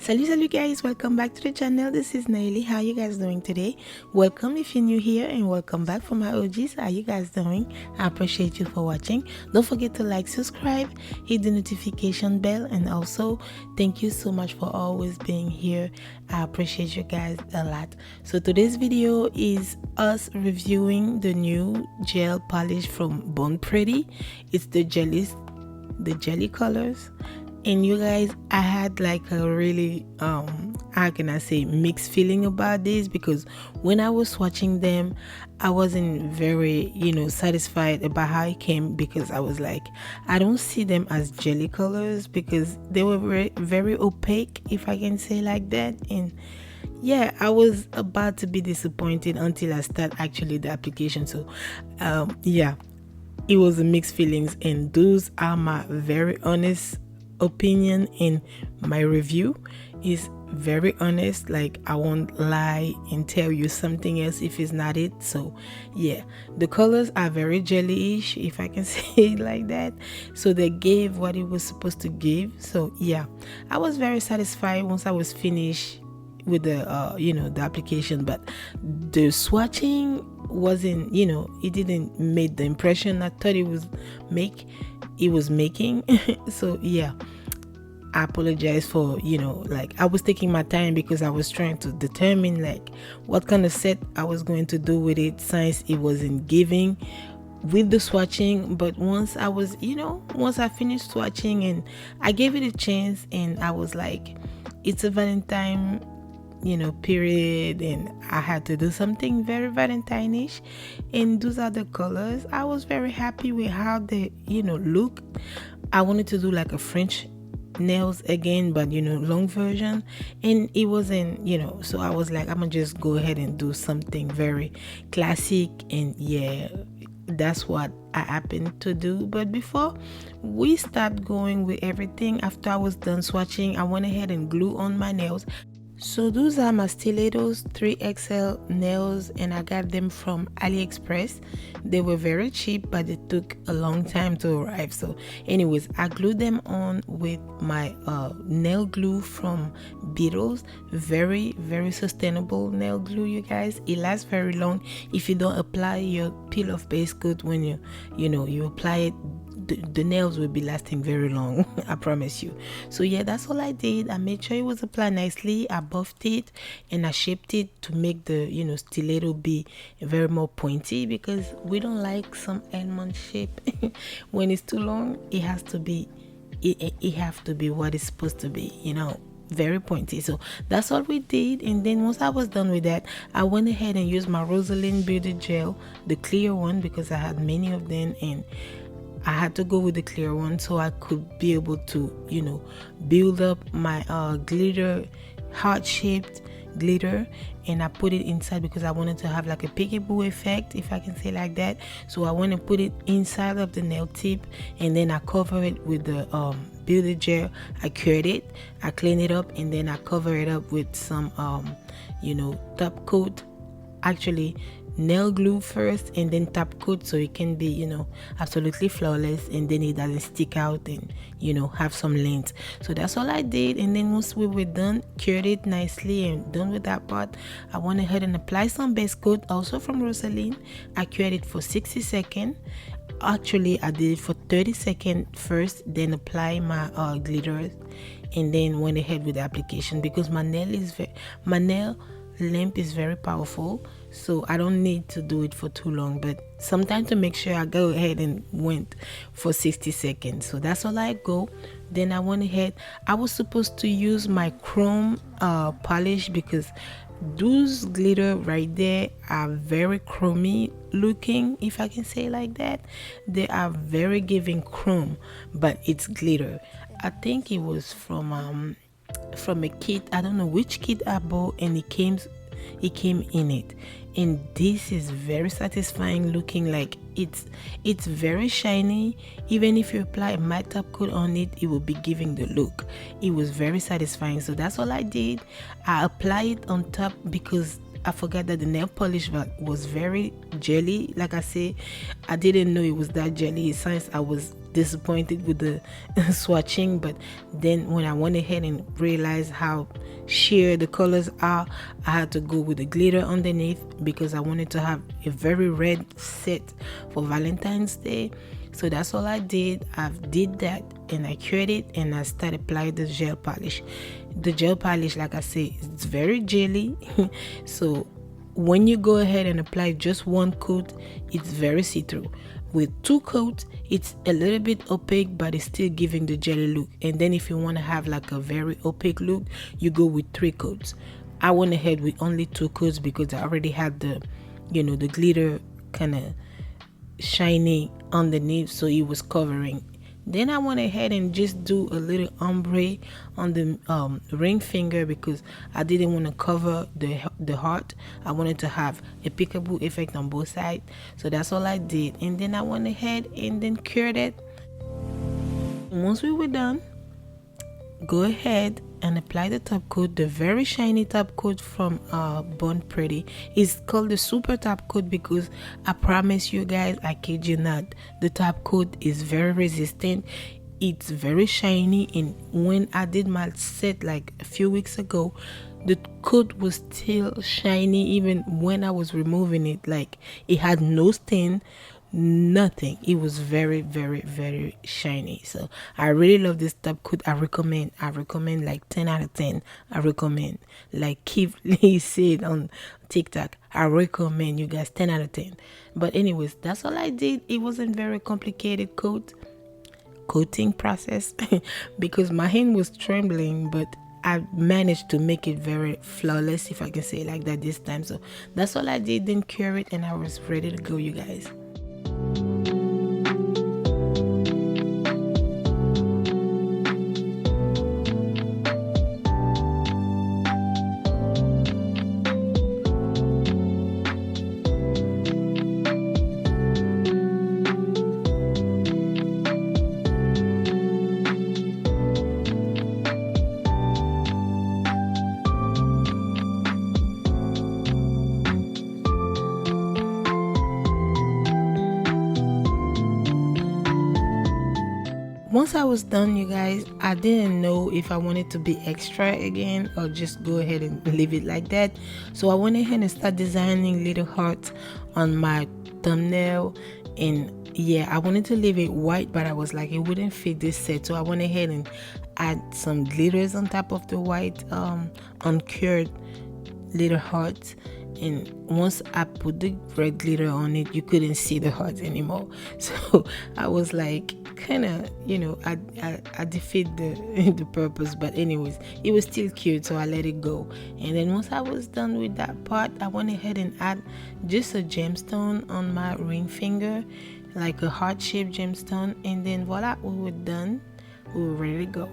Salut guys, welcome back to the channel. This is Nayeli. How you guys doing today? Welcome if you're new here, and welcome back for my OGs. How you guys doing? I appreciate you for watching. Don't forget to like, subscribe, hit the notification bell, and also thank you so much for always being here. I appreciate you guys a lot. So today's video is us reviewing the new gel polish from Bon Pretty. It's the jelly colors. And you guys, I had like a really how can I say, mixed feeling about this, because when I was swatching them, I wasn't very satisfied about how it came, because I was like, I don't see them as jelly colors because they were very opaque, if I can say like that. And yeah, I was about to be disappointed until I start actually the application. So yeah, it was a mixed feelings, and those are my very honest opinion. In my review is very honest, like I won't lie and tell you something else if it's not it. So yeah, the colors are very jelly-ish, if I can say it like that. So they gave what it was supposed to give. So yeah, I was very satisfied once I was finished with the the application. But the swatching wasn't, it didn't make the impression I thought it was making. So yeah, I apologize for like I was taking my time because I was trying to determine like what kind of set I was going to do with it, since it wasn't giving with the swatching. But once I was once I finished swatching and I gave it a chance, and I was like, it's a Valentine period, and I had to do something very Valentine-ish, and those are the colors. I was very happy with how they look. I wanted to do like a French nails again, but long version, and it wasn't so I was like, I'm gonna just go ahead and do something very classic. And yeah, that's what I happened to do. But before we start going with everything, after I was done swatching, I went ahead and glue on my nails. So those are my stilettos 3XL nails, and I got them from AliExpress. They were very cheap, but it took a long time to arrive. So anyways, I glued them on with my nail glue from Beetles. Very sustainable nail glue, you guys. It lasts very long if you don't apply your peel off base coat. When you apply it, the nails will be lasting very long. I promise you. So yeah, that's all I did. I made sure it was applied nicely. I buffed it and I shaped it to make the stiletto be very more pointy, because we don't like some almond shape. When it's too long, it has to be it have to be what it's supposed to be, very pointy. So that's all we did. And then once I was done with that, I went ahead and used my Rosalind Beauty Gel, the clear one, because I had many of them, and I had to go with the clear one so I could be able to build up my glitter, heart-shaped glitter, and I put it inside because I wanted to have like a peekaboo effect, if I can say like that. So I want to put it inside of the nail tip, and then I cover it with the beauty gel. I cured it, I clean it up, and then I cover it up with some top coat, actually nail glue first and then top coat, so it can be absolutely flawless, and then it doesn't stick out and have some length. So that's all I did. And then once we were done, cured it nicely and done with that part, I went ahead and applied some base coat, also from Rosalind. I cured it for 60 seconds. Actually, I did it for 30 seconds first, then apply my glitter, and then went ahead with the application, because my nail lamp is very powerful, so I don't need to do it for too long. But sometimes to make sure, I go ahead and went for 60 seconds. So that's all I go. Then I went ahead, I was supposed to use my chrome polish, because those glitter right there are very chromy looking, if I can say like that. They are very giving chrome, but it's glitter. I think it was from a kit, I don't know which kit I bought, and it came in it. And this is very satisfying looking. Like it's very shiny. Even if you apply a matte top coat on it, it will be giving the look. It was very satisfying. So that's all I did. I applied it on top because I forgot that the nail polish was very jelly. Like I say, I didn't know it was that jelly since I was disappointed with the swatching, but then when I went ahead and realized how sheer the colors are, I had to go with the glitter underneath because I wanted to have a very red set for Valentine's Day. So that's all I did. I did that and I cured it, and I started applying the gel polish. The gel polish, like I say, it's very jelly. So when you go ahead and apply just one coat, it's very see-through. With 2 coats, it's a little bit opaque, but it's still giving the jelly look. And then if you want to have like a very opaque look, you go with 3 coats. I went ahead with only 2 coats because I already had the, the glitter kind of shiny underneath, so it was covering. Then I went ahead and just do a little ombre on the ring finger because I didn't want to cover the heart. I wanted to have a peekaboo effect on both sides. So that's all I did. And then I went ahead and then cured it. Once we were done, go ahead and apply the top coat, the very shiny top coat from Born Pretty. It's called the super top coat because I promise you guys, I kid you not, the top coat is very resistant. It's very shiny, and when I did my set like a few weeks ago, the coat was still shiny even when I was removing it. Like, it had no stain, nothing. It was very, very, very shiny. So I really love this top coat. I recommend like 10 out of 10. I recommend, like Keith Lee said on TikTok, I recommend you guys 10 out of 10. But anyways, that's all I did. It wasn't very complicated coating process because my hand was trembling, but I managed to make it very flawless, if I can say it like that, this time. So that's all I did. Then cure it, and I was ready to go, you guys. Once I was done, you guys, I didn't know if I wanted to be extra again or just go ahead and leave it like that. So I went ahead and started designing little hearts on my thumbnail. And yeah, I wanted to leave it white, but I was like, it wouldn't fit this set. So I went ahead and add some glitters on top of the white uncured little hearts. And once I put the red glitter on it, you couldn't see the hearts anymore. So I was like, kind of, I defeat the purpose. But anyways, it was still cute, so I let it go. And then once I was done with that part, I went ahead and add just a gemstone on my ring finger, like a heart-shaped gemstone. And then voila, we were done. We were ready to go.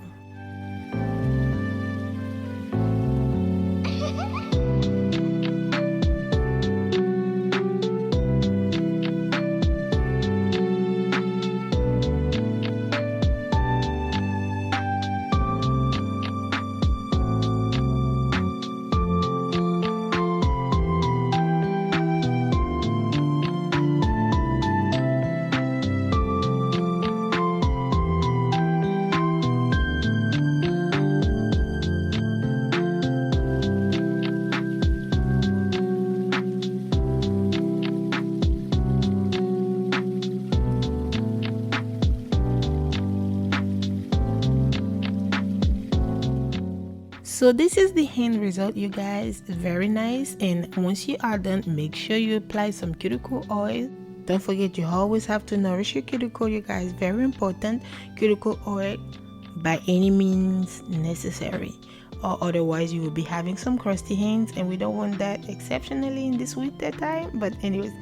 So this is the end result, you guys. Very nice. And once you are done, make sure you apply some cuticle oil. Don't forget, you always have to nourish your cuticle, you guys. Very important. Cuticle oil by any means necessary, or otherwise you will be having some crusty hands, and we don't want that, exceptionally in this winter time. But anyways,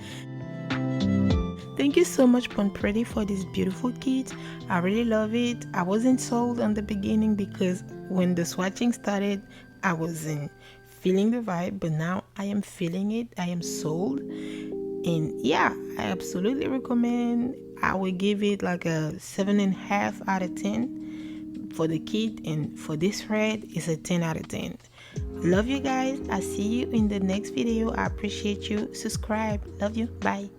thank you so much, Born Pretty, for this beautiful kit. I really love it. I wasn't sold on the beginning because when the swatching started, I wasn't feeling the vibe, but now I am feeling it. I am sold. And yeah, I absolutely recommend. I will give it like a 7.5 out of 10 for the kit, and for this red, it's a 10 out of 10. Love you guys. I see you in the next video. I appreciate you. Subscribe. Love you. Bye.